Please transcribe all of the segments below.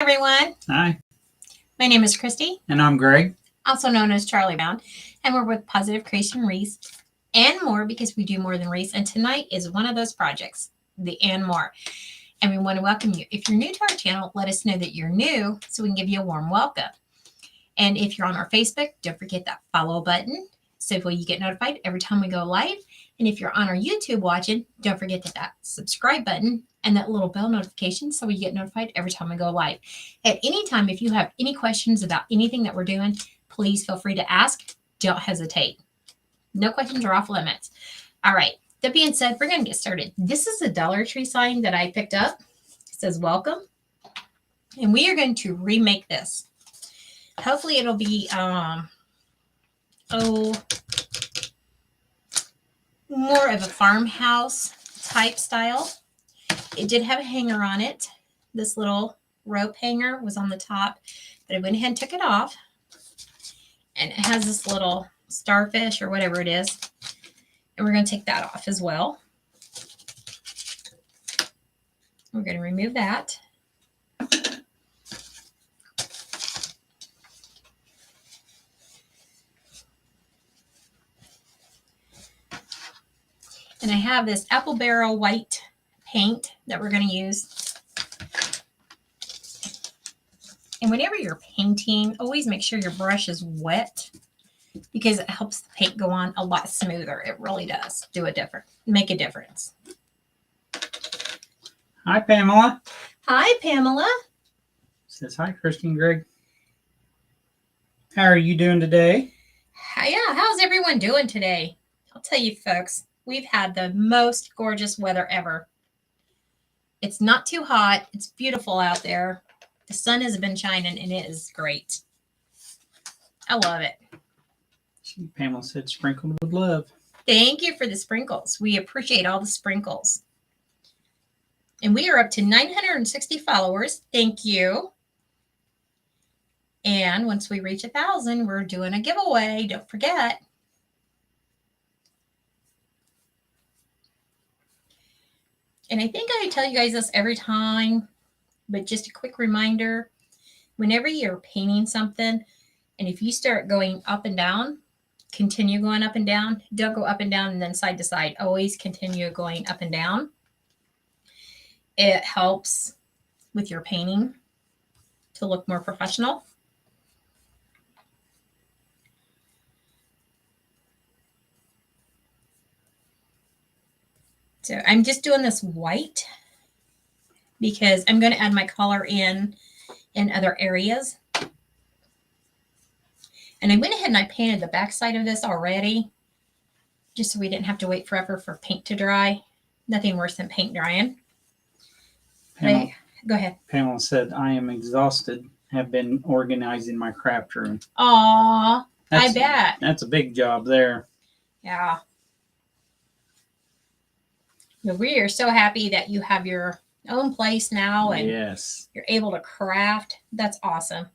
Everyone. Hi. My name is Christy, And I'm Greg. also known as Charlie Bound, and we're with Positive Creation Reese and more because we do more than Reese. And tonight is one of those projects, the and more. And we want to welcome you. If you're new to our channel, let us know that you're new so we can give you a warm welcome. And if you're on our Facebook, don't forget that follow button so you get notified every time we go live. And if you're on our YouTube watching, don't forget that subscribe button and that little bell notification so you get notified every time we go live. At any time, if you have any questions about anything that we're doing, please feel free to ask. Don't hesitate. No questions are off limits. All right. That being said, we're going to get started. This is a Dollar Tree sign that I picked up. It says welcome. And we are going to remake this. Hopefully it'll be more of a farmhouse type style. It did have a hanger on it. This little rope hanger was on the top, but I went ahead and took it off. And it has this little starfish or whatever it is. And we're going to take that off as well. We're going to remove that. And I have this apple barrel white paint that we're going to use. And whenever you're painting, always make sure your brush is wet because it helps the paint go on a lot smoother. It really does make a difference. Hi, Pamela. Hi, Pamela. Says hi, Christy and Greg. How are you doing today? Yeah, how's everyone doing today? I'll tell you, folks, we've had the most gorgeous weather ever. It's not too hot. It's beautiful out there. The sun has been shining, and it is great. I love it. Pamela said sprinkled with love. Thank you for the sprinkles. We appreciate all the sprinkles. And we are up to 960 followers. Thank you. And once we reach 1,000, we're doing a giveaway. Don't forget. And I think I tell you guys this every time, but just a quick reminder, whenever you're painting something, and if you start going up and down, continue going up and down. Don't go up and down and then side to side. Always continue going up and down. It helps with your painting to look more professional. So I'm just doing this white because I'm going to add my color in other areas. And I went ahead and I painted the back side of this already, just so we didn't have to wait forever for paint to dry. Nothing worse than paint drying. Pamela, go ahead. Pamela said, I am exhausted. Have been organizing my craft room. Aw, I bet. That's a big job there. Yeah. But we are so happy that you have your own place now and yes, you're able to craft. That's awesome.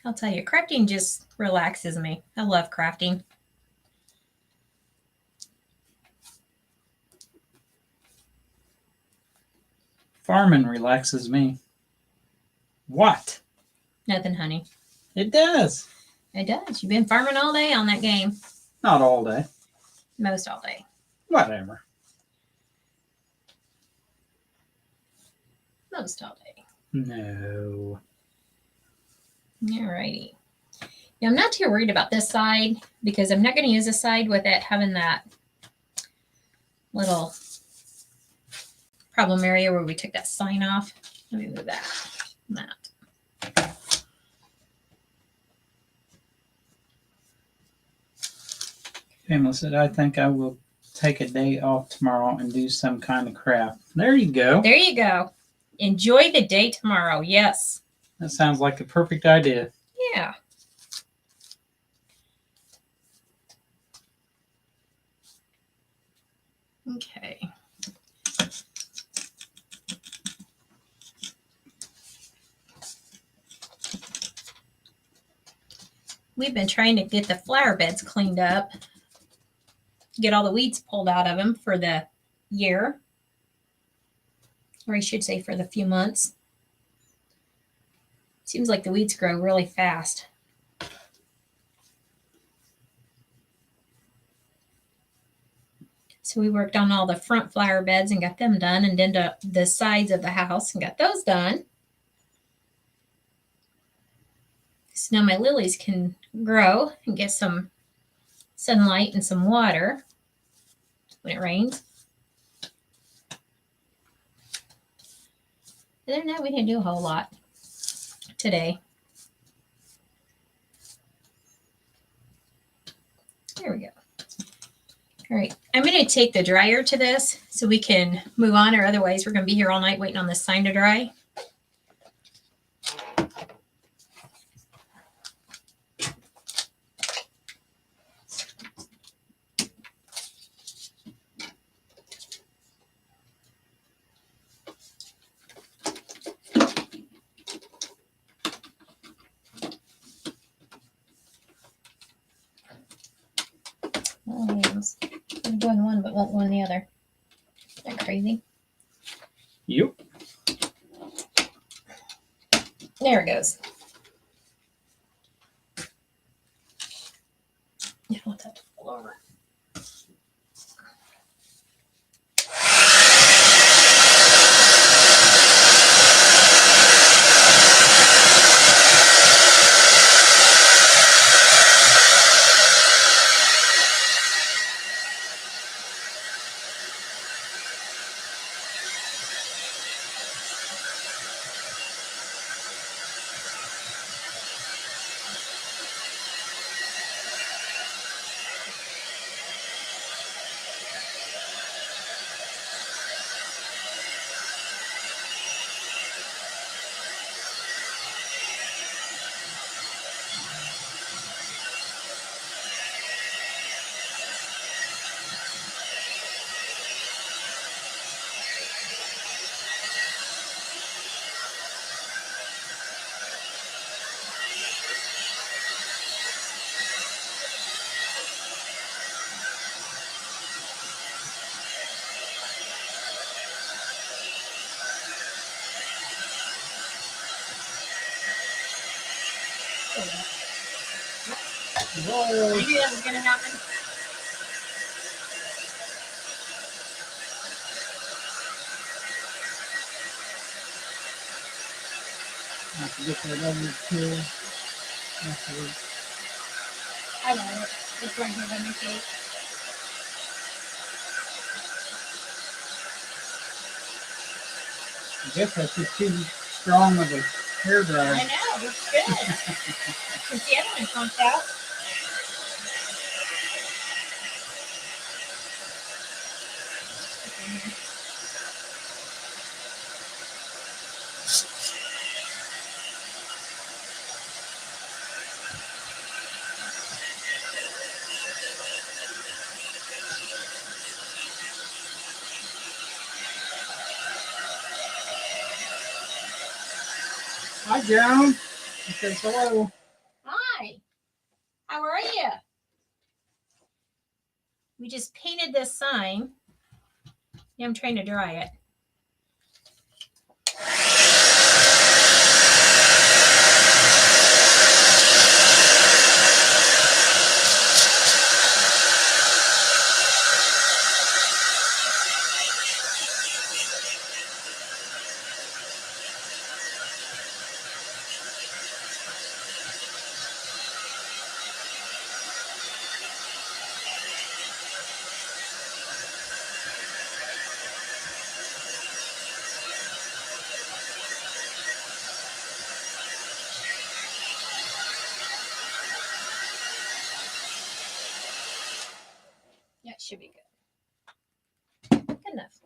I'll tell you, crafting just relaxes me. I love crafting. Farming relaxes me. What? Nothing, honey. It does. It does. You've been farming all day on that game. Not all day. Most all day. Whatever. Most all day. No. Alrighty. Now, I'm not too worried about this side because I'm not going to use this side with it having that little problem area where we took that sign off. Let me move that. Pamela said, I think I will take a day off tomorrow and do some kind of craft. There you go. There you go. Enjoy the day tomorrow. Yes. That sounds like a perfect idea. Yeah. Okay. We've been trying to get the flower beds cleaned up, get all the weeds pulled out of them for the year. or I should say for the few months. Seems like the weeds grow really fast. So we worked on all the front flower beds and got them done, and then the sides of the house and got those done. So now my lilies can grow and get some sunlight and some water when it rains. Other than that, we didn't do a whole lot today. There we go. All right, I'm going to take the dryer to this so we can move on, or otherwise we're going to be here all night waiting on this sign to dry. Oh, it'll go in one, but won't go in the other. Isn't that crazy? Yep. There it goes. You don't want that to fall over. Whoa. You knew that was going to happen? I have to get that other tool. I got it. It's right here by my cake. I guess that's just too strong of a hair dryer. I know, it's good. Since the other one conked out. Hi, Joan. He says hello. Hi. How are you? We just painted this sign. Yeah, I'm trying to dry it. Yeah, it should be good. Good enough.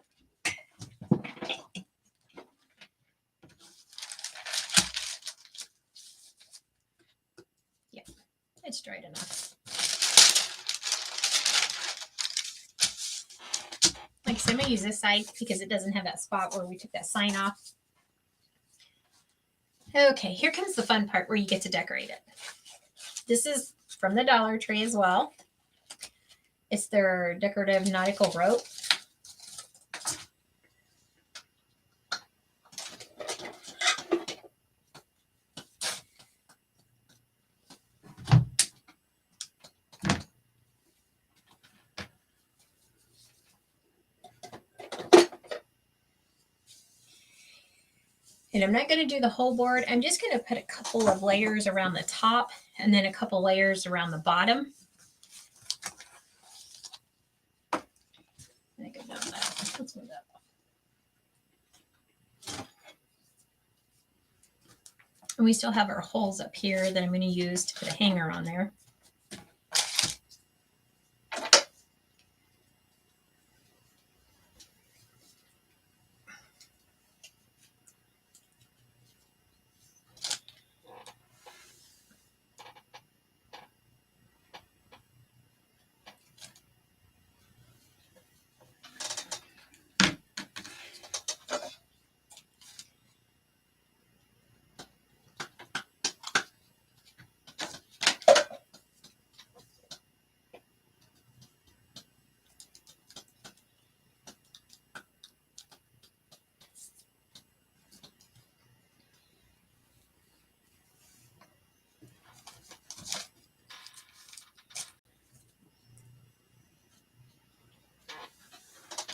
Yeah, it's dried enough. Like I said, I'm going to use this side because it doesn't have that spot where we took that sign off. Okay, here comes the fun part where you get to decorate it. This is from the Dollar Tree as well. It's their decorative nautical rope. And I'm not going to do the whole board. I'm just going to put a couple of layers around the top and then a couple layers around the bottom. I go down that. Let's move that off. And we still have our holes up here that I'm going to use to put a hanger on there.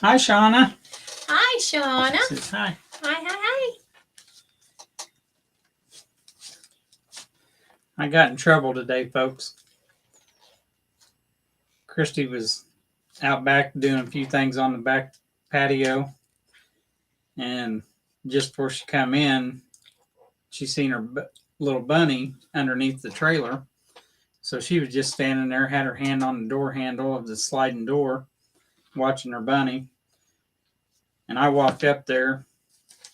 Hi, Shauna. Hi, Shauna. Says hi. Hi. I got in trouble today, folks. Christy was out back doing a few things on the back patio, and just before she come in, she seen her little bunny underneath the trailer. So she was just standing there, had her hand on the door handle of the sliding door, watching her bunny. And I walked up there.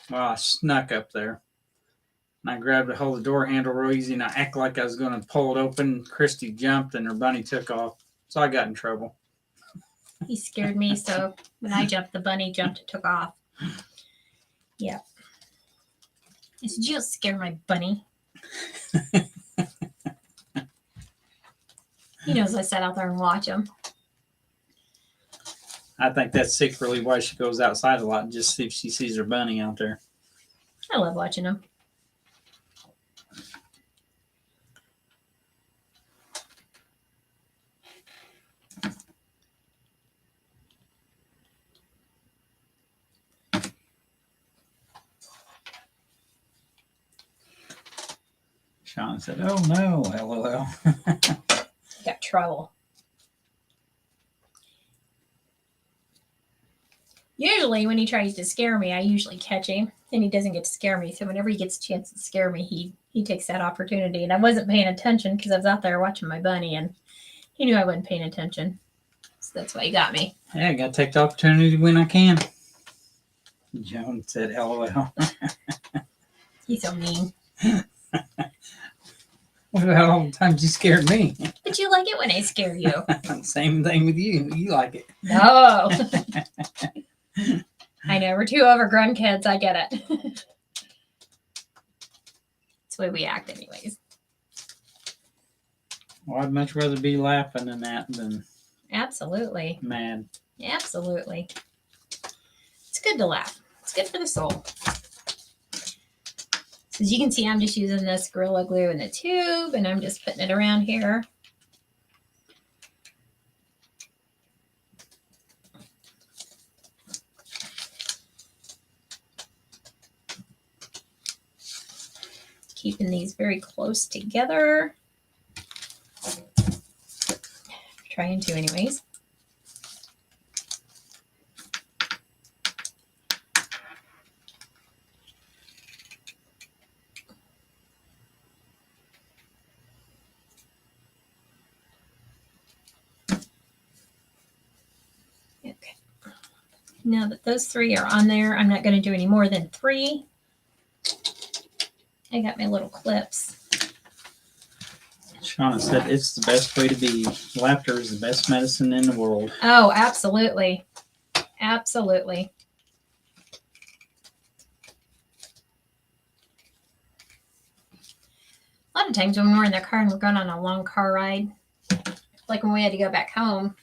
Well, I snuck up there. And I grabbed a hold of the door handle real easy, and I acted like I was going to pull it open. Christy jumped, and her bunny took off. So I got in trouble. He scared me, so when I jumped, the bunny jumped and took off. Yeah. I said, "You don't scare my bunny." He knows I sat out there and watch him. I think that's secretly why she goes outside a lot, just see if she sees her bunny out there. I love watching him. Sean said, "Oh no, LOL." Got trouble. Usually when he tries to scare me, I usually catch him, and he doesn't get to scare me. So whenever he gets a chance to scare me, he takes that opportunity. And I wasn't paying attention because I was out there watching my bunny, and he knew I wasn't paying attention. So that's why he got me. Yeah, I got to take the opportunity when I can. Joan said, LOL. He's so mean. What about all the times you scared me? But you like it when I scare you. Same thing with you. You like it. No. I know. We're two overgrown kids. I get it. That's the way we act anyways. Well, I'd much rather be laughing than that than Absolutely. mad. Absolutely. It's good to laugh. It's good for the soul. So as you can see, I'm just using this Gorilla Glue in the tube, and I'm just putting it around here. Keeping these very close together. Trying to anyways. Okay. Now that those three are on there, I'm not going to do any more than 3. I got my little clips. Shauna said it's the best way to be. Laughter is the best medicine in the world. Oh, absolutely. Absolutely. A lot of times when we're in the car and we're going on a long car ride, like when we had to go back home,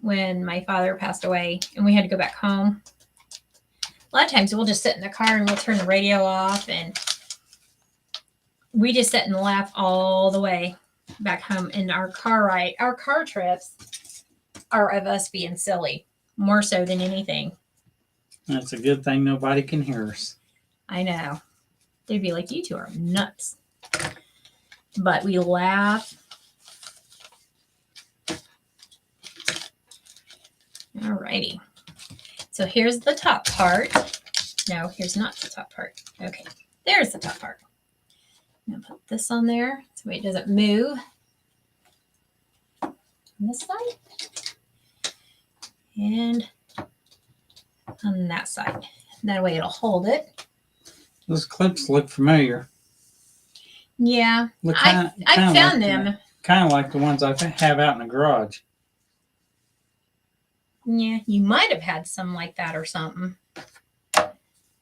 when my father passed away and we had to go back home, a lot of times we'll just sit in the car and we'll turn the radio off and we just sit and laugh all the way back home. In our car ride, our car trips are of us being silly, more so than anything. That's a good thing nobody can hear us. I know. They'd be like, you two are nuts. But we laugh. Alrighty. So here's the top part. No, here's not the top part. Okay, there's the top part. I'm going to put this on there so it doesn't move. On this side. And on that side. That way it'll hold it. Those clips look familiar. Yeah, Look I found them. Kind of like the ones I have out in the garage. Yeah, you might have had some like that or something.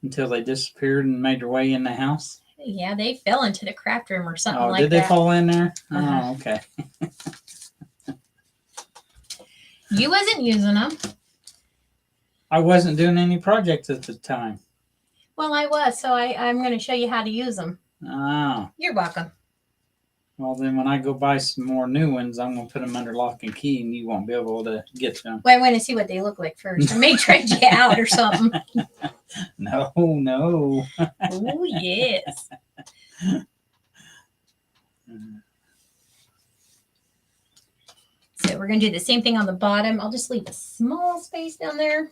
Until they disappeared and made their way in the house. Yeah, they fell into the craft room or something like did that. they fall in there? Uh-huh. Oh, okay. You wasn't using them. I wasn't doing any projects at the time. Well, I was, so I'm going to show you how to use them. Oh. You're welcome. Well, then when I go buy some more new ones, I'm going to put them under lock and key and you won't be able to get them. Well, I want to see what they look like first. I may trade you out or something. No. Oh, yes. So we're going to do the same thing on the bottom. I'll just leave a small space down there.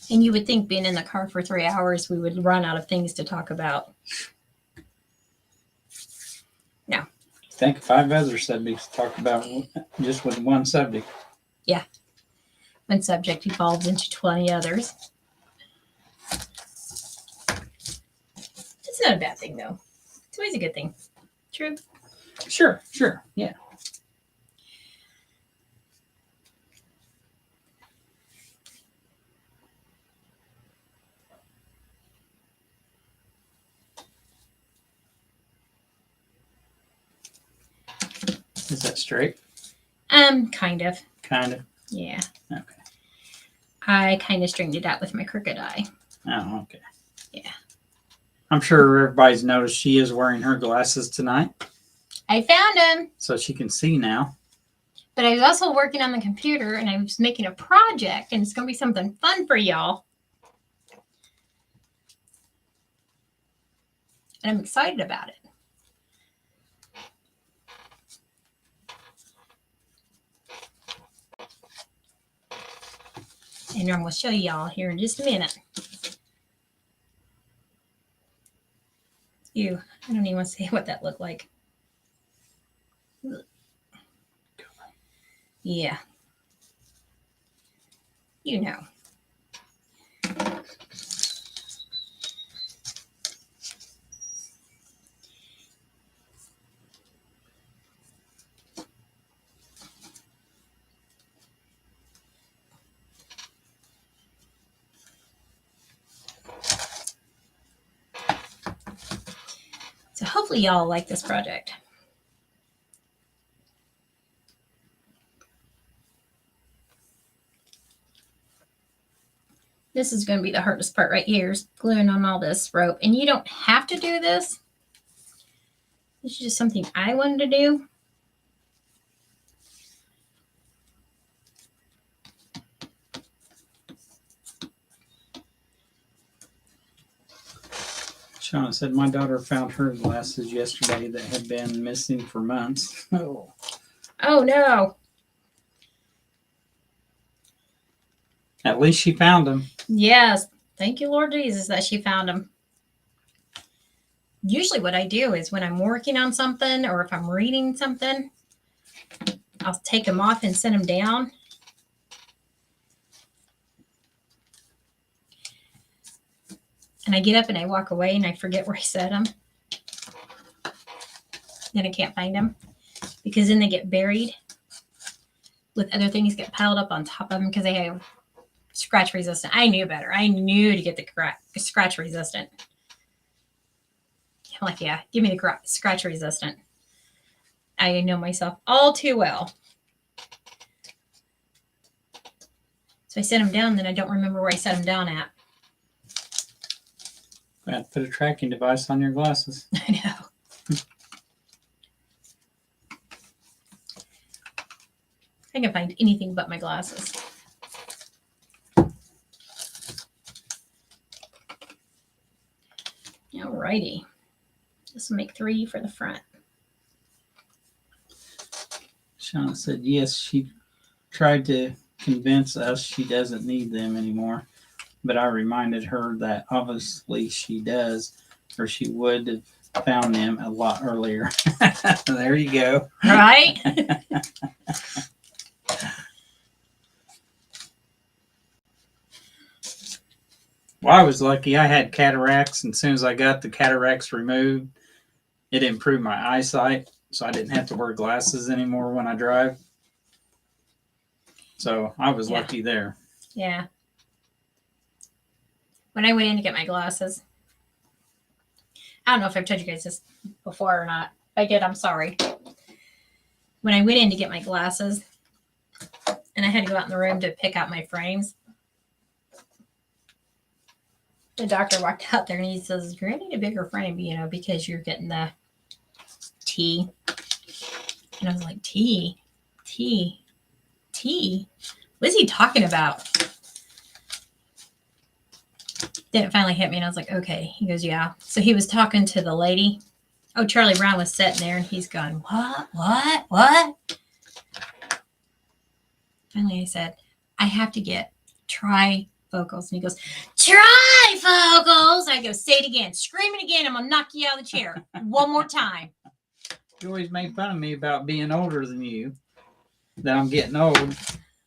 And you would think being in the car for 3 hours, we would run out of things to talk about. No. I think 5 other subjects to talk about just with one subject. Yeah. One subject evolves into 20 others. It's not a bad thing, though. It's always a good thing. True. Sure. Yeah. Is that straight? Kind of. Kind of. Yeah. Okay. I kind of straightened it out with my crooked eye. Oh, okay. Yeah. I'm sure everybody's noticed she is wearing her glasses tonight, I found them, so she can see now. but I was also working on the computer and I was making a project, and it's going to be something fun for y'all. And I'm excited about it. And I'm going to show y'all here in just a minute. I don't even want to say what that looked like. Yeah. You know. So hopefully y'all like this project. This is going to be the hardest part right here, is gluing on all this rope. And you don't have to do this. This is just something I wanted to do. Shauna said, my daughter found her glasses yesterday that had been missing for months. Oh. Oh, no. At least she found them. Yes. Thank you, Lord Jesus, that she found them. Usually what I do is when I'm working on something or if I'm reading something, I'll take them off and set them down. And I get up and I walk away and I forget where I set them. Then I can't find them because then they get buried with other things get piled up on top of them because they have scratch resistant. I knew better. I knew to get the scratch resistant. I'm like, yeah, give me the scratch resistant. I know myself all too well. So I set them down, then I don't remember where I set them down at. I have to put a tracking device on your glasses. I know. I can find anything but my glasses. Alrighty. This will make 3 for the front. Shauna said, yes, she tried to convince us she doesn't need them anymore. But I reminded her that obviously she does, or she would have found them a lot earlier. There you go. Right? Well, I was lucky. I had cataracts, and as soon as I got the cataracts removed, it improved my eyesight, so I didn't have to wear glasses anymore when I drive. So I was Yeah. lucky there. Yeah. When I went in to get my glasses, I don't know if I've told you guys this before or not. If I did, I'm sorry. When I went in to get my glasses, and I had to go out in the room to pick out my frames, the doctor walked out there and he says, "You're gonna need a bigger frame, because you're getting the T." And I was like, T. What is he talking about? Then it finally hit me, and I was like, okay. He goes, yeah. So he was talking to the lady. Oh, Charlie Brown was sitting there, and he's going, what? Finally, I said, I have to get trifocals. And he goes, trifocals. I go, say it again. Scream it again. I'm going to knock you out of the chair. One more time. You always make fun of me about being older than you, that I'm getting old,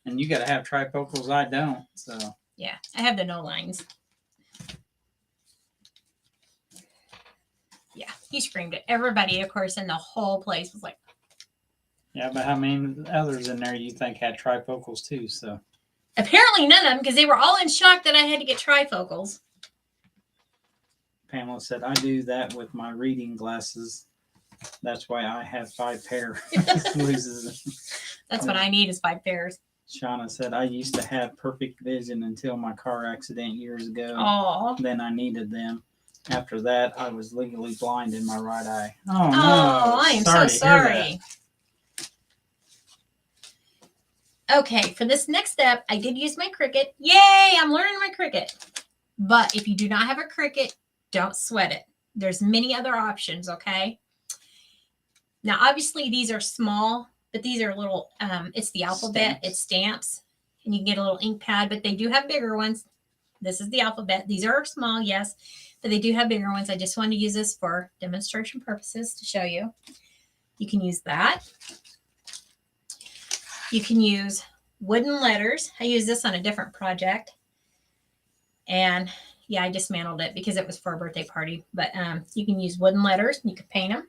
and you got to have trifocals. I don't. So Yeah, I have the no lines. Yeah, he screamed it. Everybody, of course, in the whole place was like, yeah, but how many others in there you think had trifocals too? So apparently none of them, because they were all in shock that I had to get trifocals. Pamela said, I do that with my reading glasses. That's why I have 5 pair. Loses them. That's what I need is 5 pairs. Shauna said, I used to have perfect vision until my car accident years ago. Oh, Then I needed them. After that, I was legally blind in my right eye. Oh, no. I am so to hear that. sorry. Okay, for this next step, I did use my Cricut. Yay, I'm learning my Cricut. But if you do not have a Cricut, don't sweat it. There's many other options, okay? Now, obviously, these are small, but these are little, it's the alphabet, Stamps. it's stamps, and you can get a little ink pad, but they do have bigger ones. This is the alphabet. These are small, yes, but they do have bigger ones. I just wanted to use this for demonstration purposes to show you. You can use that. You can use wooden letters. I used this on a different project. And yeah, I dismantled it because it was for a birthday party. But you can use wooden letters. You can paint them.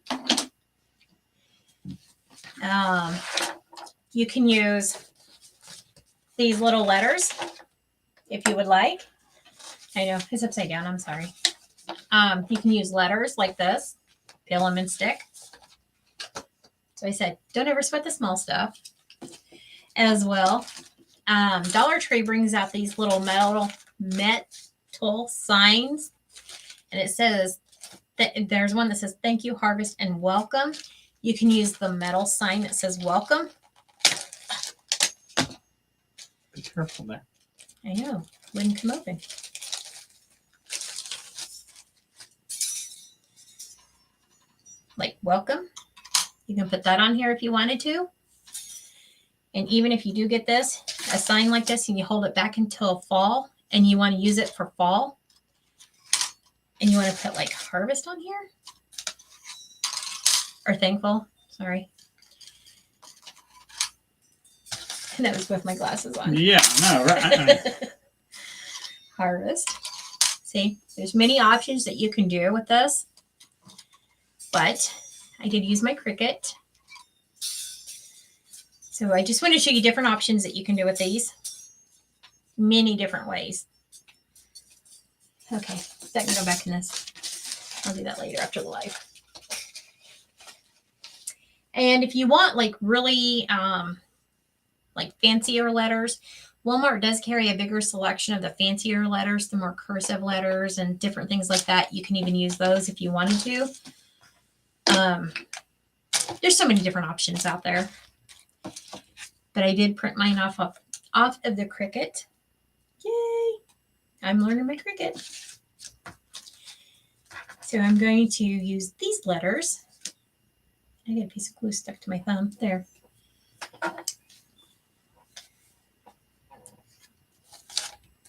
You can use these little letters if you would like. I know it's upside down. I'm sorry. You can use letters like this, peel them and stick. So I said, don't ever sweat the small stuff. As well, Dollar Tree brings out these little metal signs, and it says that there's one that says "Thank you, Harvest, and Welcome." You can use the metal sign that says "Welcome." Be careful there. I know, wouldn't come open. Like "Welcome." You can put that on here if you wanted to. And even if you do get a sign like this, and you hold it back until fall, and you want to use it for fall, and you want to put like harvest on here, or thankful, sorry. And that was with my glasses on. Yeah, no, right. Harvest. See, there's many options that you can do with this, but I did use my Cricut. So I just want to show you different options that you can do with these. Many different ways. Okay, that can go back in this. I'll do that later after the live. And if you want like really like fancier letters, Walmart does carry a bigger selection of the fancier letters, the more cursive letters and different things like that. You can even use those if you wanted to. There's so many different options out there. But I did print mine off of the Cricut. Yay! I'm learning my Cricut. So I'm going to use these letters. I got a piece of glue stuck to my thumb. There.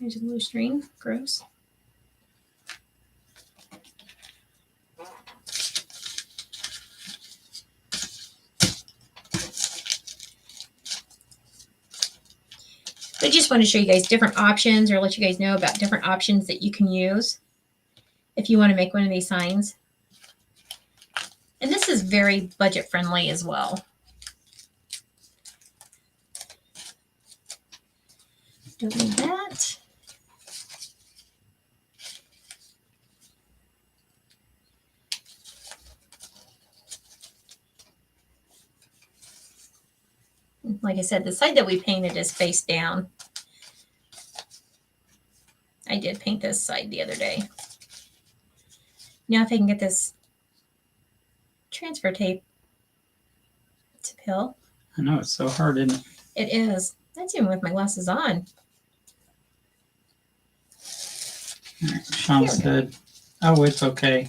There's a glue string. Gross. I just want to show you guys different options or let you guys know about different options that you can use if you want to make one of these signs. And this is very budget friendly as well. Don't need that. Like I said, the side that we painted is face down. I did paint this side the other day. Now if I can get this transfer tape to peel. I know, it's so hard, isn't it? It is. That's even with my glasses on. Sean said, "Oh, it's okay.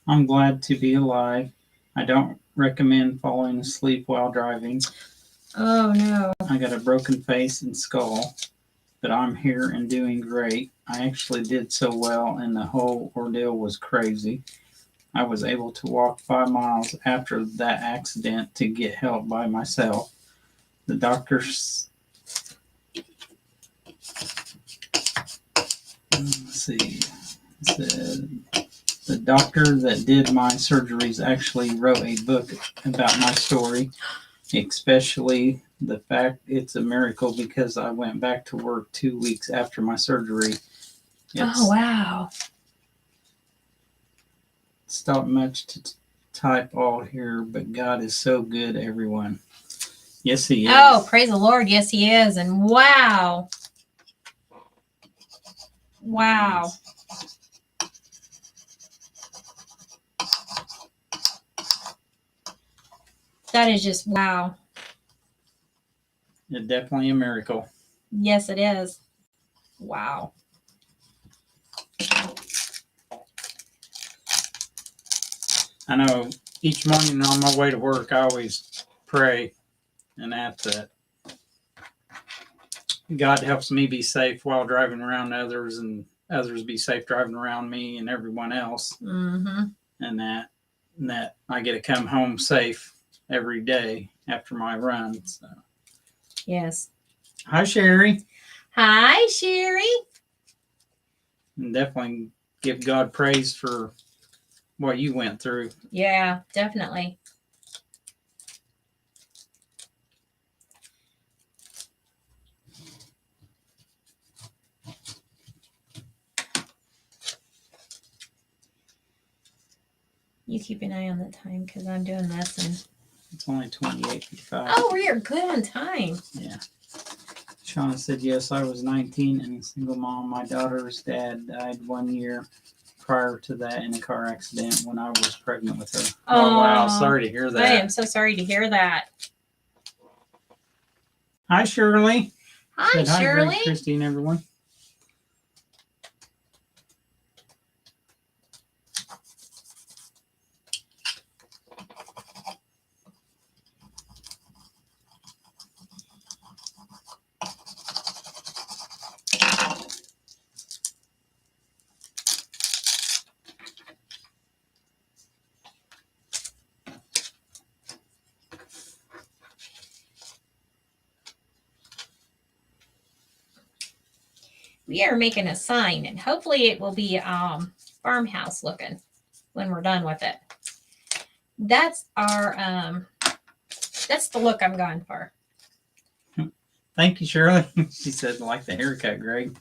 I'm glad to be alive. I don't recommend falling asleep while driving. Oh no. I got a broken face and skull, but I'm here and doing great. I actually did so well, and the whole ordeal was crazy. I was able to walk 5 miles after that accident to get help by myself. The doctors, let's see, said the doctor that did my surgeries actually wrote a book about my story, especially the fact it's a miracle because I went back to work 2 weeks after my surgery. Oh wow. It's not much to type all here, but God is so good, everyone. Yes, He is. Oh, praise the Lord. Yes, He is. And wow. Wow. That is just wow. It's definitely a miracle. Yes, it is. Wow. I know each morning on my way to work, I always pray and ask that God helps me be safe while driving around others, and others be safe driving around me and everyone else. Mm-hmm. And that I get to come home safe every day after my run. So. Yes. Hi, Sherry. Hi, Sherry. And definitely give God praise for what you went through. Yeah, definitely. You keep an eye on the time because I'm doing this and It's only 28:55. oh, we are good on time. Yeah. Shauna said, yes, I was 19 and a single mom. My daughter's dad died 1 year prior to that in a car accident when I was pregnant with her. Oh, wow. Sorry to hear that. I am so sorry to hear that. Hi, Shirley. Hi, Said, Shirley. Greg, Christine, everyone. We are making a sign and hopefully it will be farmhouse looking when we're done with it. That's our that's the look I'm going for. Thank you, Shirley. She said, like the haircut, Greg.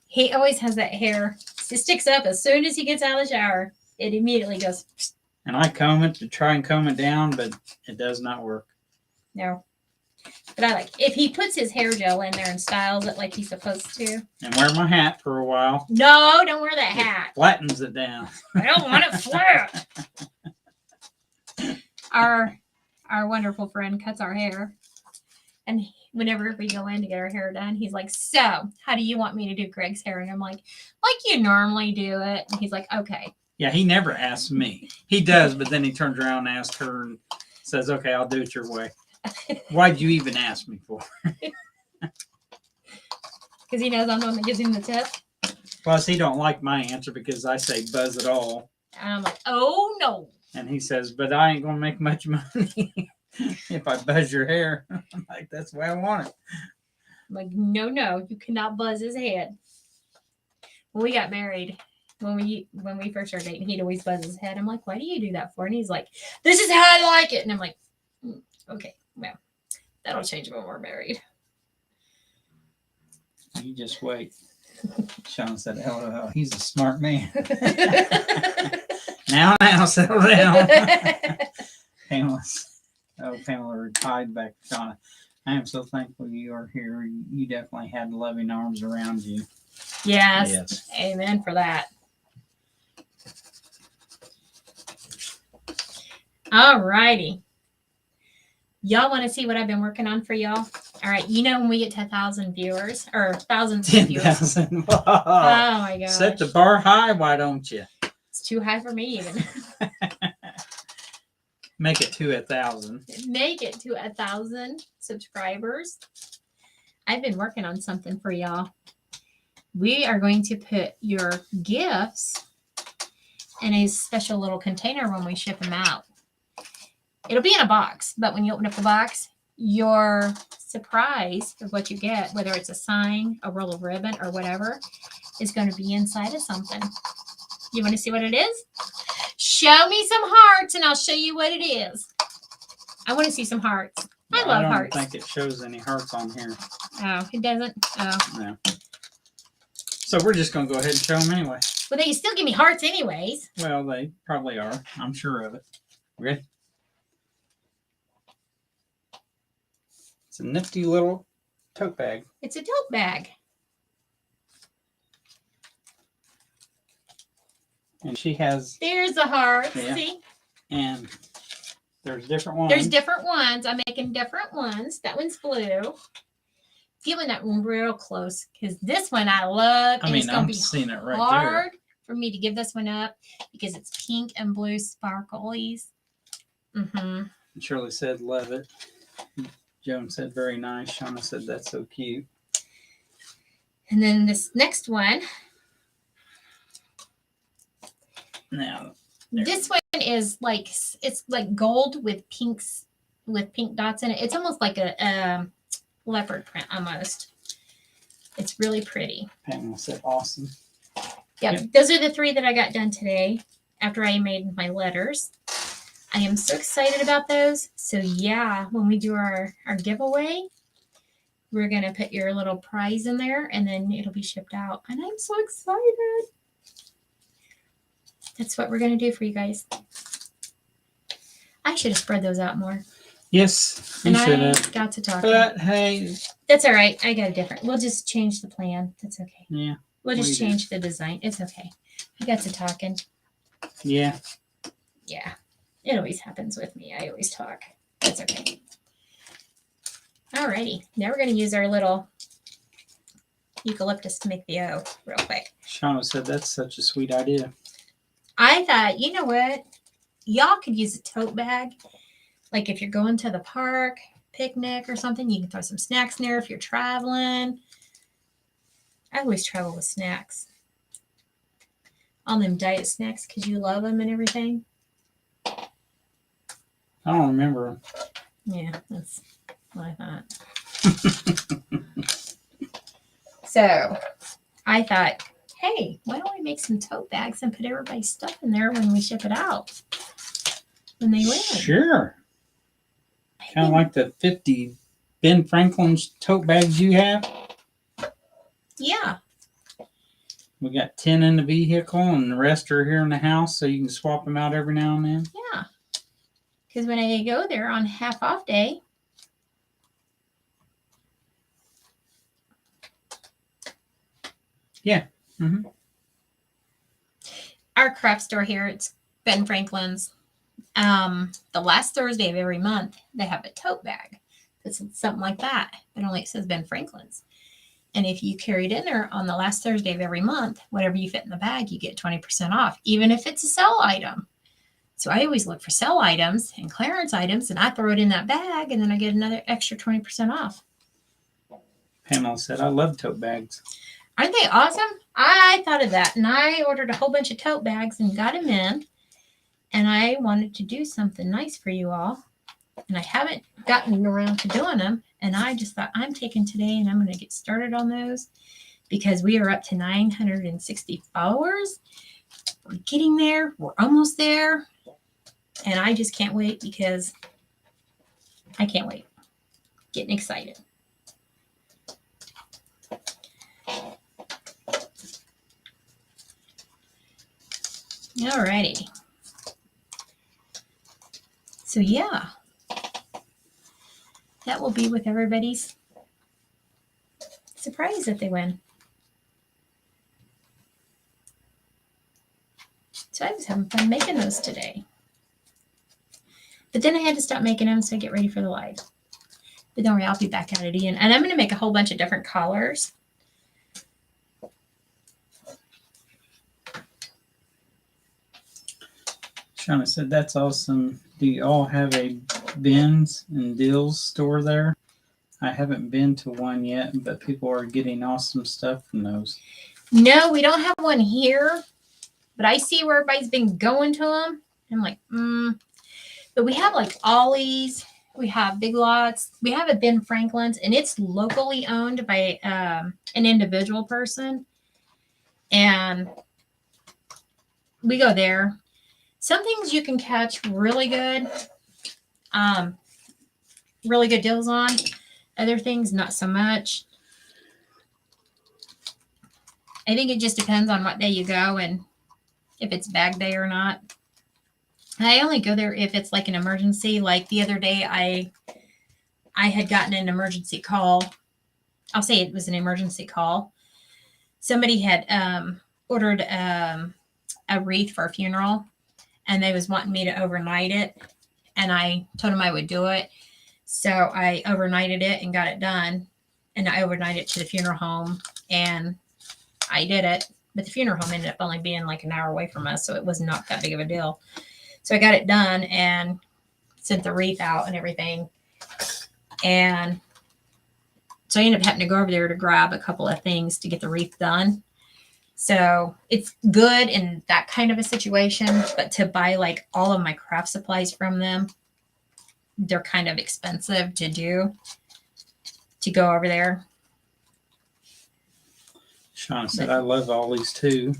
He always has that hair. It sticks up as soon as he gets out of the shower. It immediately goes. And I comb it to try and comb it down, but it does not work. No. But I like if he puts his hair gel in there and styles it like he's supposed to. And wear my hat for a while. No, don't wear that hat. Flattens it down. I don't want it flat. Our wonderful friend cuts our hair, and whenever we go in to get our hair done, he's like, "So, how do you want me to do Greg's hair?" And I'm like you normally do it. And he's like, "Okay." Yeah, he never asks me. He does, but then he turns around and asks her and says, "Okay, I'll do it your way." Why'd you even ask me for? Because he knows I'm the one that gives him the tip. Plus, he don't like my answer because I say buzz it all. And I'm like, "Oh no." And he says, "But I ain't gonna make much money if I buzz your hair." I'm like, "That's the way I want it." I'm like, no, you cannot buzz his head. When we got married, when we first started dating, he'd always buzz his head. I'm like, "Why do you do that for?" And he's like, "This is how I like it." And I'm like, "Okay, well, that'll change when we're married." You just wait. Sean said, "LOL, he's a smart man." Now, settle down. Pamela replied back to Shauna, "I am so thankful you are here. You definitely had loving arms around you." Yes. Yes. Amen for that. All righty. Y'all want to see what I've been working on for y'all? All right. You know when we get to 1,000 viewers or thousands of viewers. 10,000. Wow. Oh my gosh. Set the bar high, why don't you? It's too high for me even. Make it to 1,000. Make it to 1,000 subscribers. I've been working on something for y'all. We are going to put your gifts in a special little container when we ship them out. It'll be in a box, but when you open up the box, your surprise of what you get, whether it's a sign, a roll of ribbon, or whatever, is going to be inside of something. You want to see what it is? Show me some hearts and I'll show you what it is. I want to see some hearts. I love hearts. I don't think it shows any hearts on here. Oh, it doesn't? Oh. No. So we're just going to go ahead and show them anyway. Well, they still give me hearts anyways. Well, they probably are. I'm sure of it. Ready? It's a nifty little tote bag. It's a tote bag. And she has... There's the hearts. Yeah. See? And there's different ones. There's different ones. I'm making different ones. That one's blue. Feeling that one real close because this one I love. I mean, it's gonna I'm be seeing it right hard for me to give this one up because it's pink and blue sparklies. Mm-hmm. there. Shirley said, "Love it." Joan said, "Very nice." Shauna said, "That's so cute." And then this next one. Now, there. This one is like it's like gold with pink dots in it. It's almost like a leopard print almost. It's really pretty. Pamela said, "Awesome." Yep. Those are the 3 that I got done today after I made my letters. I am so excited about those. So yeah, when we do our giveaway, we're going to put your little prize in there and then it'll be shipped out. And I'm so excited. That's what we're going to do for you guys. I should have spread those out more. Yes, you And should I have. got to talk. But hey, That's all right. I got a different. We'll just change the plan. That's okay. yeah, We'll just We do. change the design. It's okay. I got to talking. yeah. Yeah. It always happens with me. I always talk. That's okay. Alrighty. Now we're going to use our little eucalyptus to make the O real quick. Shauna said, "That's such a sweet idea." I thought, you know what? Y'all could use a tote bag. Like if you're going to the park, picnic or something, you can throw some snacks in there if you're traveling. I always travel with snacks. All them diet snacks because you love them and everything. I don't remember. Yeah, that's what I thought. So I thought, hey, why don't we make some tote bags and put everybody's stuff in there when we ship it out? When they win. Sure. Kind of like the 50 Ben Franklin's tote bags you have. Yeah. We got 10 in the vehicle and the rest are here in the house, so you can swap them out every now and then. Yeah. Because when I go there on half off day, Yeah. Hmm. Our craft store here, it's Ben Franklin's. The last Thursday of every month, they have a tote bag. It's something like that, but only it says Ben Franklin's. And if you carry it in there on the last Thursday of every month, whatever you fit in the bag, you get 20% off, even if it's a sell item. So I always look for sell items and clearance items, and I throw it in that bag, and then I get another extra 20% off. Pamela said, I love tote bags. Aren't they awesome? I thought of that, and I ordered a whole bunch of tote bags and got them in. And I wanted to do something nice for you all, and I haven't gotten around to doing them. And I just thought I'm taking today, and I'm going to get started on those because we are up to 960 followers. We're getting there. We're almost there. And I just can't wait because I can't wait. Getting excited. Alrighty. So yeah, that will be with everybody's surprise if they win. So I was having fun making those today. But then I had to stop making them so I get ready for the live. But don't worry, I'll be back at it again. And I'm going to make a whole bunch of different colors. Shauna said, that's awesome. Do you all have a Ben's and Dills store there? I haven't been to one yet, but people are getting awesome stuff from those. No, we don't have one here. But I see where everybody's been going to them. I'm like, But we have like Ollie's. We have Big Lots. We have a Ben Franklin's, and it's locally owned by an individual person. And we go there. Some things you can catch really good deals on. Other things, not so much. I think it just depends on what day you go and if it's bag day or not. I only go there if it's like an emergency. Like the other day, I had gotten an emergency call. I'll say it was an emergency call. Somebody had ordered a wreath for a funeral, and they was wanting me to overnight it, and I told them I would do it. So I overnighted it and got it done, and I overnighted it to the funeral home, and I did it. But the funeral home ended up only being like an hour away from us, so it was not that big of a deal. So I got it done and sent the wreath out and everything. And so I ended up having to go over there to grab a couple of things to get the wreath done. So it's good in that kind of a situation, but to buy like all of my craft supplies from them, they're kind of expensive to do, to go over there. Shauna said, I love Ollie's too.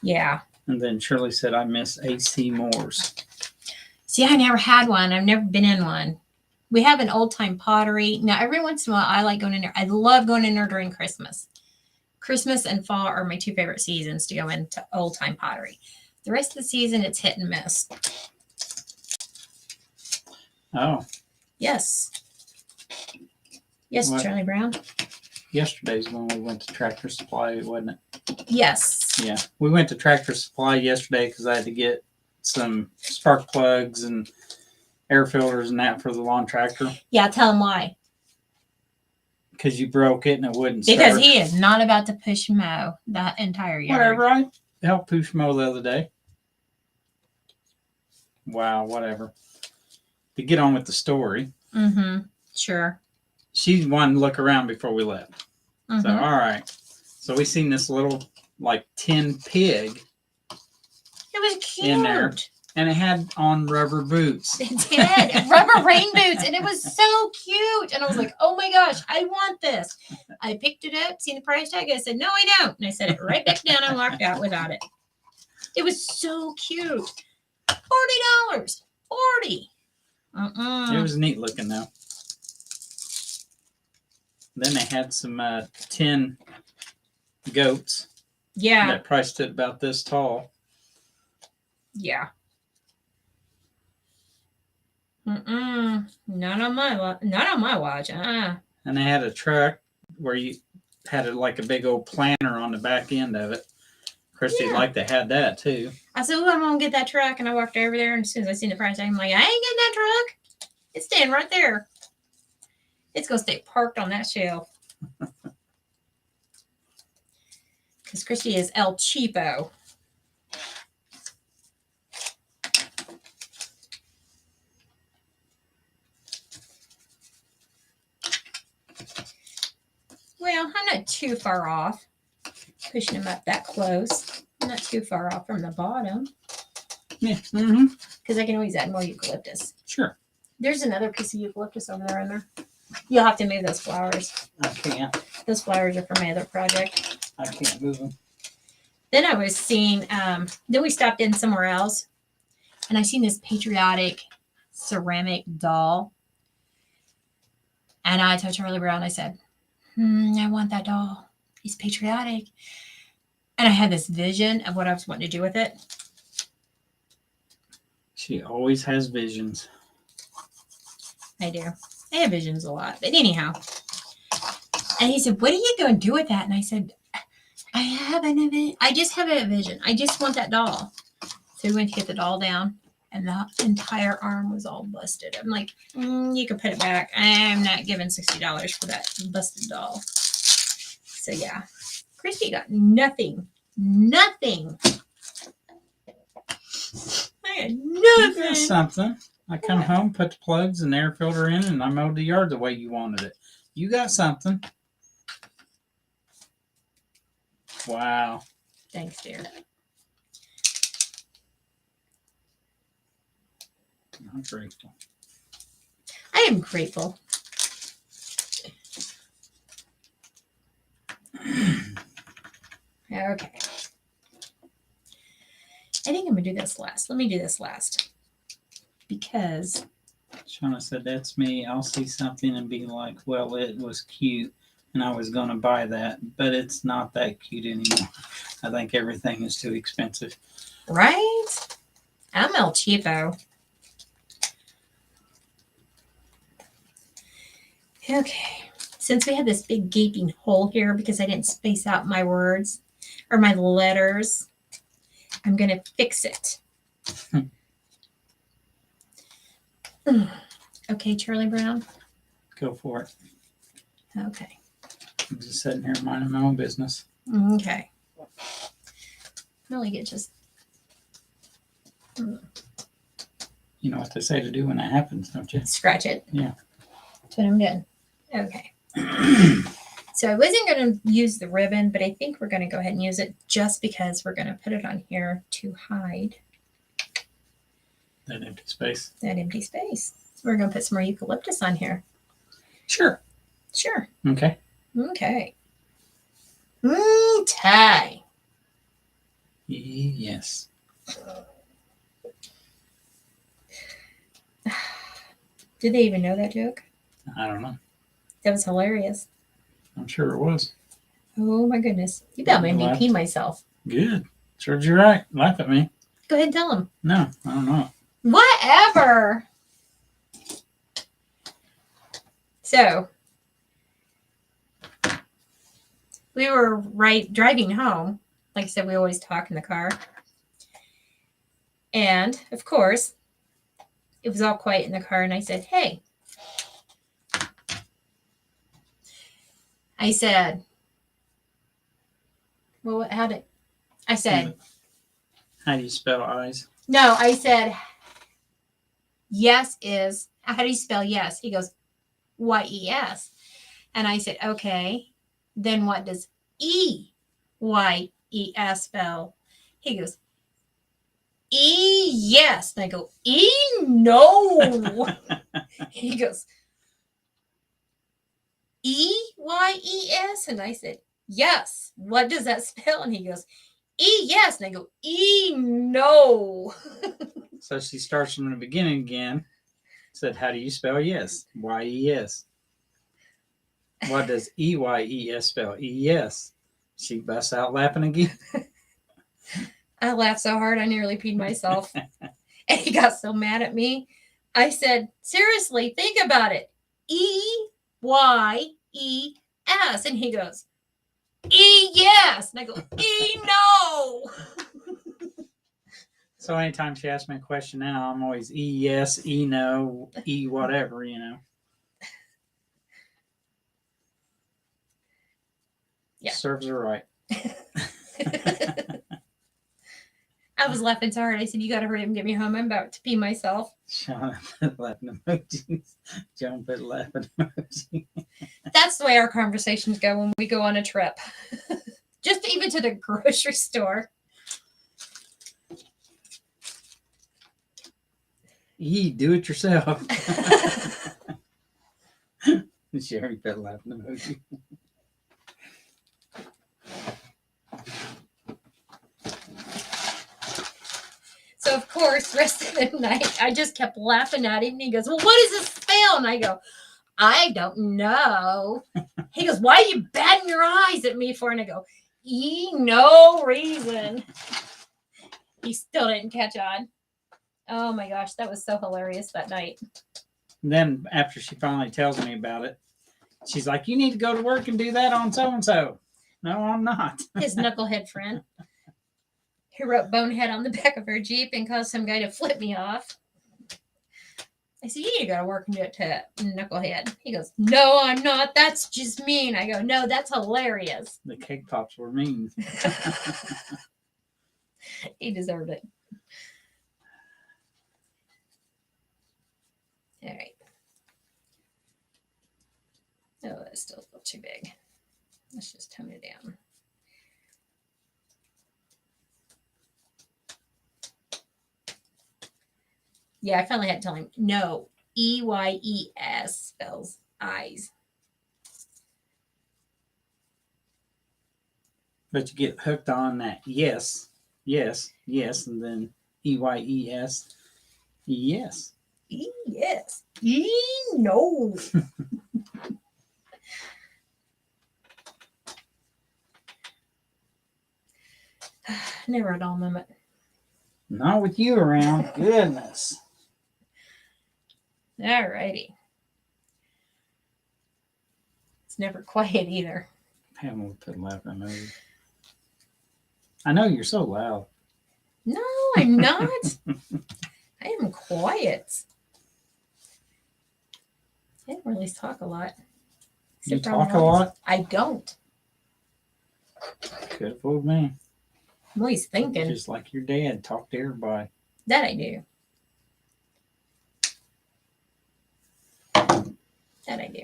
Yeah. And then Shirley said, I miss AC Moore's. See, I never had one. I've never been in one. We have an old time pottery. Now, every once in a while, I like going in there. I love going in there during Christmas. Christmas and fall are my two favorite seasons to go into old time pottery. The rest of the season, it's hit and miss. Oh. Yes. Yes, What? Charlie Brown. Yesterday's when we went to Tractor Supply, wasn't it? Yes. Yeah. We went to Tractor Supply yesterday because I had to get some spark plugs and air filters and that for the lawn tractor. Yeah, tell him why. Because you broke it and it wouldn't Because start. he is not about to push mow that entire yard. Whatever. I helped push mow the other day. Wow, whatever. To get on with the story. Mm-hmm. Sure. She wanted to look around before we left. Mm-hmm. So, all right. So we seen this little like tin pig. It was cute. In there. And it had on rubber boots. It did. Rubber rain boots. And it was so cute. And I was like, oh my gosh, I want this. I picked it up, seen the price tag. I said, no, I don't. And I set it right back down and walked out without it. It was so cute. $40. $40. It was neat looking though. Then they had some tin goats. Yeah. That probably stood about this tall. Yeah. Not on my watch. And they had a truck where you had it like a big old planter on the back end of it. Christy Yeah. liked to have that too. I said, "Oh, I'm gonna get that truck," and I walked over there, and as soon as I seen the price, I'm like, "I ain't getting that truck. It's staying right there. It's gonna stay parked on that shelf." Because Christy is El Cheapo. Well, I'm not too far off. Pushing him up that close. I'm not too far off from the bottom. Yeah. Mm-hmm. Because I can always add more eucalyptus. Sure. There's another piece of eucalyptus over there in there. You'll have to move those flowers. I can't. Those flowers are for my other project. I can't move them. Then I was seeing, then we stopped in somewhere else. And I seen this patriotic ceramic doll. And I told Charlie Brown, I said, I want that doll. He's patriotic. And I had this vision of what I was wanting to do with it. She always has visions. I do. I have visions a lot. But anyhow. And he said, "What are you going to do with that?" And I said, I just have a vision. I just want that doll. So we went to get the doll down. And the entire arm was all busted. I'm like, you can put it back. I'm not giving $60 for that busted doll. So yeah, Christy got nothing. Nothing. I had You got nothing. something. I come home, put the plugs and air filter in, and I mowed the yard the way you wanted it. You got something. Wow. Thanks, dear. I'm grateful. I am grateful. Okay. I think I'm going to do this last. Let me do this last. Because Shauna said, "That's me. I'll see something and be like, well, it was cute, and I was going to buy that, but it's not that cute anymore. I think everything is too expensive." right? I'm El Cheapo. Okay. Since we had this big gaping hole here because I didn't space out my words or my letters, I'm going to fix it. Okay, Charlie Brown. Go for it. Okay. I'm just sitting here minding my own business. Okay. Really get just. You know what they say to do when that happens, don't you? Scratch it. Yeah. That's what I'm doing. Okay. So I wasn't going to use the ribbon, but I think we're going to go ahead and use it just because we're going to put it on here to hide That empty space. that empty space. So we're going to put some more eucalyptus on here. Sure. Sure. Okay. Okay. Okay. Yes. Did they even know that joke? I don't know. That was hilarious. I'm sure it was. Oh my goodness. You about made me Laughed. pee myself. Good. Serves you right. Laugh at me. Go ahead and tell them. No, I don't know. Whatever. So we were driving home. Like I said, we always talk in the car. And of course, it was all quiet in the car. And I said, "Hey," I said, well, I said, How do you spell eyes? no, I said, yes is, how do you spell yes? He goes, Y-E-S. And I said, okay, then what does E-Y-E-S spell? He goes, E-yes. And I go, E-no. He goes, E-Y-E-S? And I said, yes. What does that spell? And he goes, E-yes. And I go, E-no. So she starts from the beginning again. Said, how do you spell yes? Y-E-S. What does E-Y-E-S spell? E-yes. She busts out laughing again. I laughed so hard I nearly peed myself. And he got so mad at me. I said, seriously, think about it. E-Y-E-S. And he goes, E, yes. And I go, E, no. So anytime she asks me a question now, I'm always E yes, E no, E whatever, you know. Yeah. Serves her right. I was laughing so hard. I said, you got to hurry up and get me home. I'm about to pee myself. Sean put laughing emojis. John put laughing emoji. That's the way our conversations go when we go on a trip. Just even to the grocery store. E, do it yourself. She already put laughing emoji. So, of course, the rest of the night, I just kept laughing at him. And he goes, well, what is this spell? And I go, I don't know. He goes, why are you batting your eyes at me for? And I go, no reason. He still didn't catch on. Oh my gosh, that was so hilarious that night. Then after she finally tells me about it, she's like, you need to go to work and do that on so-and-so. No, I'm not. His knucklehead friend. He wrote bonehead on the back of her Jeep and caused some guy to flip me off. I said, you need to go to work and do it to knucklehead. He goes, no, I'm not. That's just mean. I go, no, that's hilarious. The cake pops were mean. He deserved it. All right. Oh, that's still a little too big. Let's just tone it down. Yeah, I finally had to tell him, no, EYES spells eyes. But you get hooked on that yes, yes, yes, and then EYES, yes. Yes. No. Never a dull moment. Not with you around. Goodness. All righty. It's never quiet either. Pamela put laughing emoji. I know you're so loud. No, I'm not. I am quiet. I don't really talk a lot. You Except around talk a the lot? I don't. Could have fooled me. I'm always thinking. Just like your dad, talk to everybody. That I do. That I do.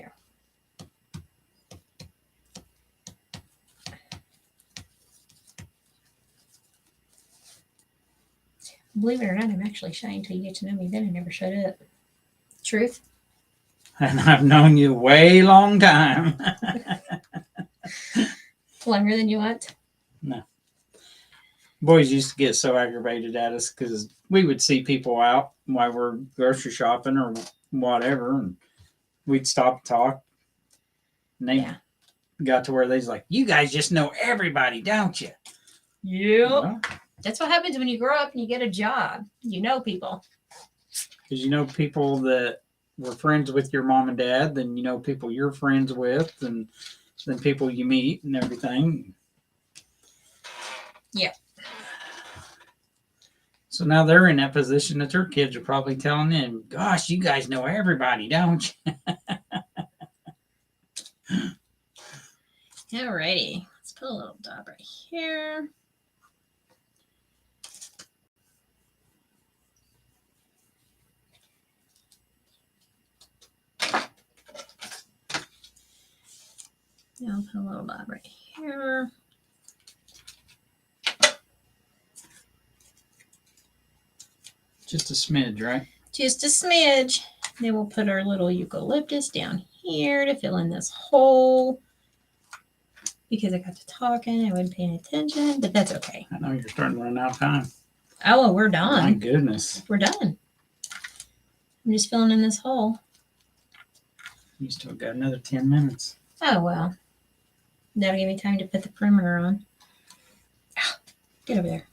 Believe it or not, I'm actually shy until you get to know me. Then I never shut up. Truth? And I've known you way long time. Longer than you want? Boys used to get so aggravated at us because we would see people out while we're grocery shopping or whatever, and we'd stop and talk. And they got to where they's like, you guys just know everybody, don't you? Yeah. Well, That's what happens when you grow up and you get a job. You know people. because you know people that were friends with your mom and dad, then you know people you're friends with, and then people you meet and everything. Yeah. So now they're in that position that their kids are probably telling them, gosh, you guys know everybody, don't you? Alrighty. Let's put a little dot right here. Now I'll put a little dot right here. Just a smidge, right? Just a smidge. Then we'll put our little eucalyptus down here to fill in this hole. Because I got to talking, I wasn't paying attention, but that's okay. I know you're starting to run out of time. Oh, well, we're My done. goodness. We're done. I'm just filling in this hole. You still got another 10 minutes. Oh, well. That'll give me time to put the perimeter on. Ah, get over there.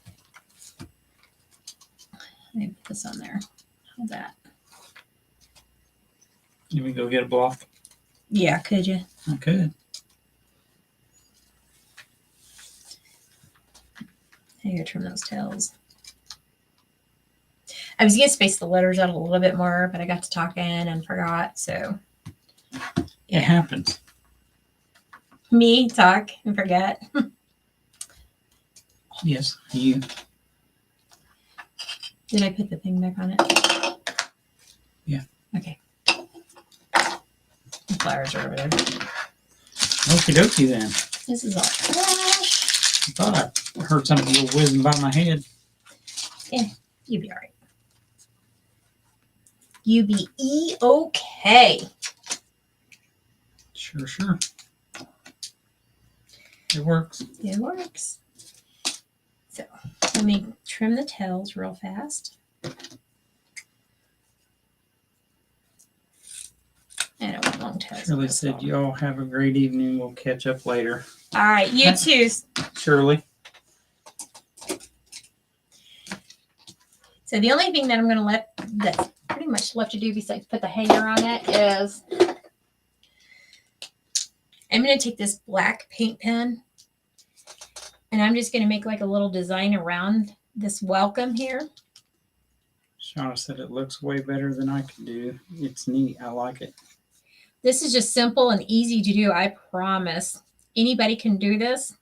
Let me put this on there. How's that? Let me go get a block. Yeah, could you? I could. I gotta trim those tails. I was gonna space the letters out a little bit more, but I got to talking and forgot. So It happens. me talk and forget. Yes, you. Did I put the thing back on it? Yeah. Okay. The flowers are over there. Okie dokie then. This is all trash. I thought I heard something go whizzing by my head. You be all right. You be okay. Sure. It works. It works. So let me trim the tails real fast. I don't want long tails. Shirley said, you all have a great evening. We'll catch up later. All right, you too. Shirley. So the only thing that I'm going to let that's pretty much left to do besides put the hanger on it is I'm going to take this black paint pen and I'm just going to make like a little design around this welcome here. Shauna said it looks way better than I could do. It's neat. I like it. This is just simple and easy to do. I promise. Anybody can do this.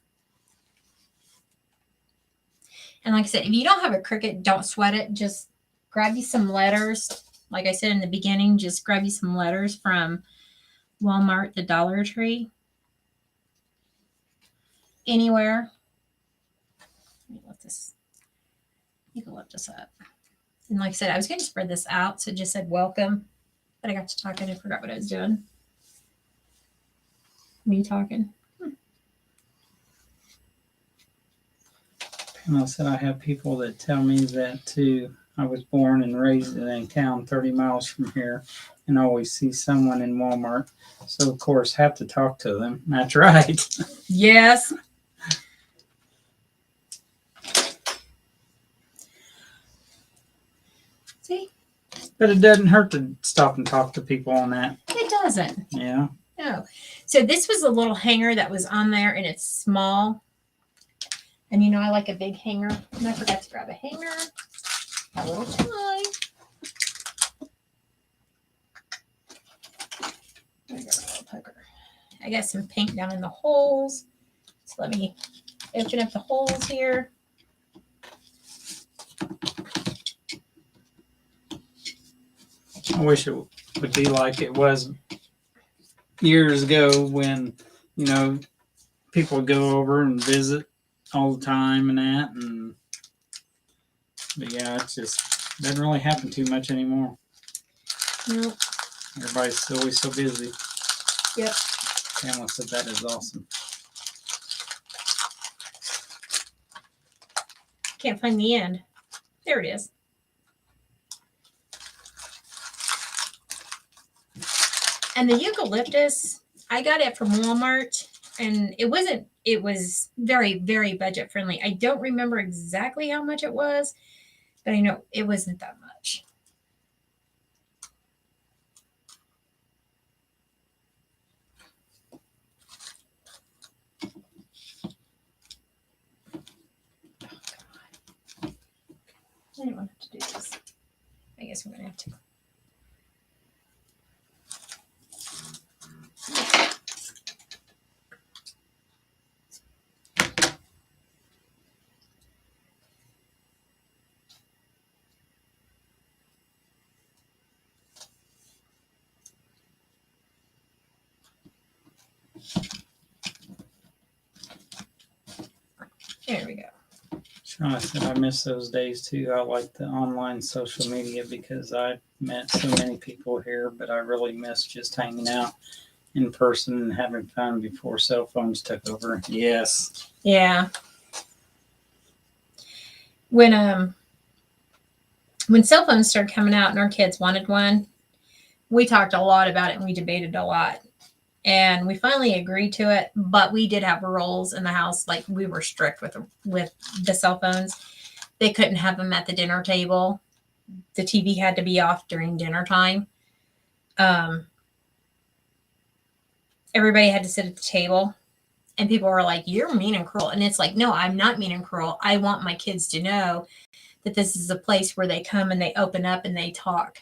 And like I said, if you don't have a Cricut, don't sweat it. Just grab you some letters. Like I said in the beginning, just grab you some letters from Walmart, the Dollar Tree. Anywhere. Let me let this, you can lift this up. And like I said, I was going to spread this out. So it just said welcome. But I got to talking and forgot what I was doing. Me talking. Pamela said, I have people that tell me that too. I was born and raised in a town 30 miles from here and always see someone in Walmart. So, of course, have to talk to them. That's right. Yes. See? But it doesn't hurt to stop and talk to people on that. It doesn't. Yeah. No. So this was a little hanger that was on there and it's small. And you know, I like a big hanger. And I forgot to grab a hanger. A little time. There we go, a little poker. I got some paint down in the holes. So let me open up the holes here. I wish it would be like it was years ago when, you know, people would go over and visit all the time and that. But yeah, it just doesn't really happen too much anymore. Nope. Everybody's always so busy. Yep. Pamela said that is awesome. Can't find the end. There it is. And the eucalyptus, I got it from Walmart and it was very, very budget friendly. I don't remember exactly how much it was, but I know it wasn't that much. I didn't want to do this. I guess I'm going to have to. There we go. Shauna said, I miss those days too. I like the online social media because I met so many people here, but I really miss just hanging out in person and having fun before cell phones took over. Yes. Yeah. When cell phones started coming out and our kids wanted one, we talked a lot about it and we debated a lot. And we finally agreed to it, but we did have rules in the house. Like we were strict with the cell phones. They couldn't have them at the dinner table. The TV had to be off during dinner time. Everybody had to sit at the table And people are like, you're mean and cruel. And it's like, no, I'm not mean and cruel. I want my kids to know that this is a place where they come and they open up and they talk.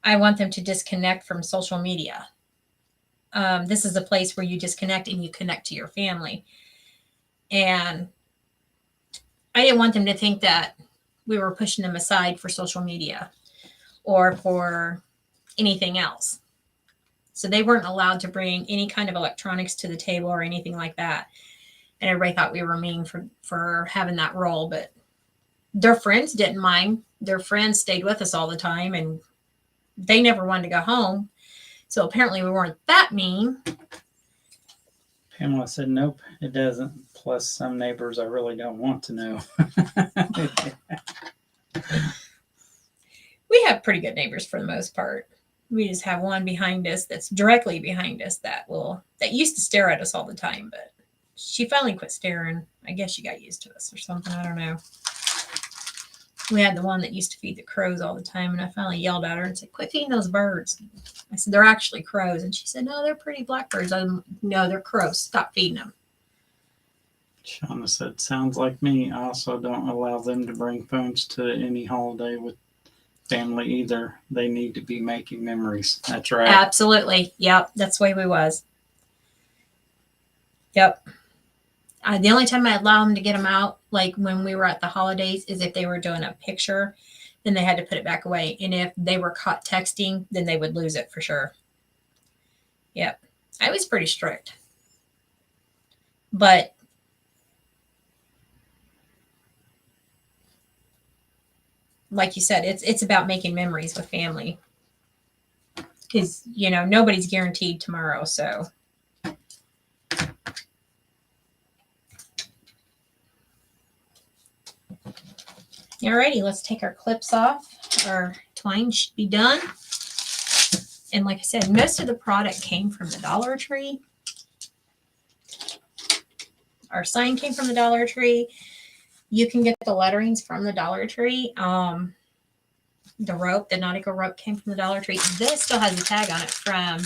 I want them to disconnect from social media. This is a place where you disconnect and you connect to your family. And I didn't want them to think that we were pushing them aside for social media or for anything else. So they weren't allowed to bring any kind of electronics to the table or anything like that. And everybody thought we were mean for having that role, but their friends didn't mind. Their friends stayed with us all the time and they never wanted to go home. So apparently we weren't that mean. Pamela said, nope, it doesn't. Plus, some neighbors I really don't want to know. We have pretty good neighbors for the most part. We just have one behind us that's directly behind us that used to stare at us all the time, but she finally quit staring. I guess she got used to us or something. I don't know. We had the one that used to feed the crows all the time, and I finally yelled at her and said, quit feeding those birds. I said, they're actually crows. And she said, no, they're pretty blackbirds. No, they're crows. Stop feeding them. Shauna said, sounds like me. I also don't allow them to bring phones to any holiday with family either. They need to be making memories. That's right. Absolutely. Yep. That's the way we was. Yep. The only time I allow them to get them out, like when we were at the holidays, is if they were doing a picture, then they had to put it back away. And if they were caught texting, then they would lose it for sure. Yep. I was pretty strict. But like you said, it's about making memories with family. Because, nobody's guaranteed tomorrow, so. Alrighty, let's take our clips off. Our twine should be done. And like I said, most of the product came from the Dollar Tree. Our sign came from the Dollar Tree. You can get the letterings from the Dollar Tree. The rope, the nautical rope, came from the Dollar Tree. This still has a tag on it from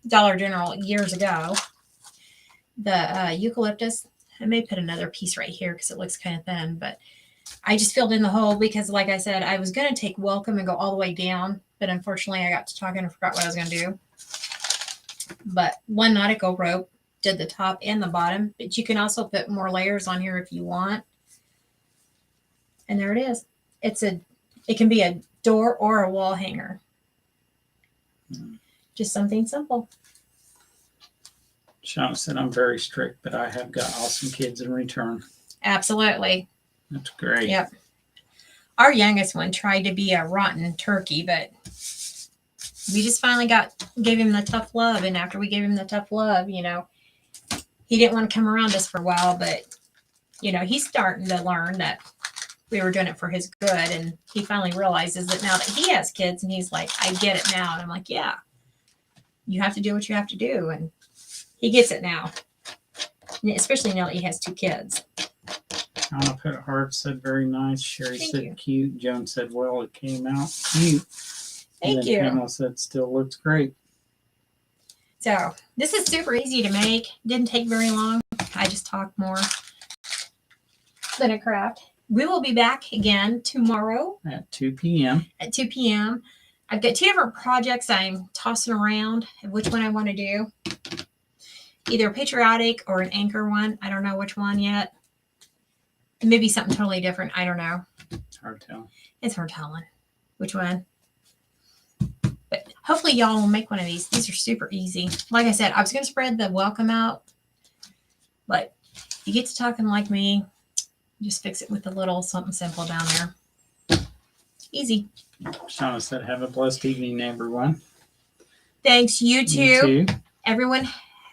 Dollar General years ago. The eucalyptus, I may put another piece right here because it looks kind of thin, but I just filled in the hole because, like I said, I was going to take Welcome and go all the way down, but unfortunately I got to talking and forgot what I was going to do. But one nautical rope did the top and the bottom, but you can also put more layers on here if you want. And there it is. It can be a door or a wall hanger. Just something simple. Shauna said, I'm very strict, but I have got awesome kids in return. Absolutely. That's great. Yep. Our youngest one tried to be a rotten turkey, but we just finally gave him the tough love. And after we gave him the tough love, he didn't want to come around us for a while, but he's starting to learn that we were doing it for his good. And he finally realizes that now that he has kids, and he's like, I get it now. And I'm like, yeah, you have to do what you have to do. And he gets it now, especially now that he has 2 kids. Anna put heart, said very nice. Sherry Thank said you. cute. Joan said, well, it came out cute. Thank you. Pamela said, still looks great. So this is super easy to make. Didn't take very long. I just talk more than a craft. We will be back again tomorrow At 2 p.m. at 2 p.m. I've got 2 different projects I'm tossing around of which one I want to do. Either a patriotic or an anchor one. I don't know which one yet. Maybe something totally different. I don't know. Hard telling. It's hard telling which one. But hopefully y'all will make one of these. These are super easy. Like I said, I was going to spread the welcome out. But you get to talking like me, just fix it with a little something simple down there. Easy. Shauna said, have a blessed evening, everyone. Thanks, you too. You too. Everyone,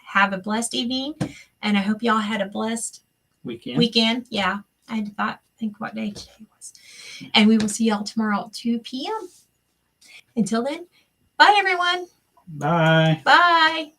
have a blessed evening. And I hope y'all had a blessed Weekend. Yeah. I had to think what day today was. And we will see y'all tomorrow at 2 p.m. Until then, bye, everyone. Bye. Bye.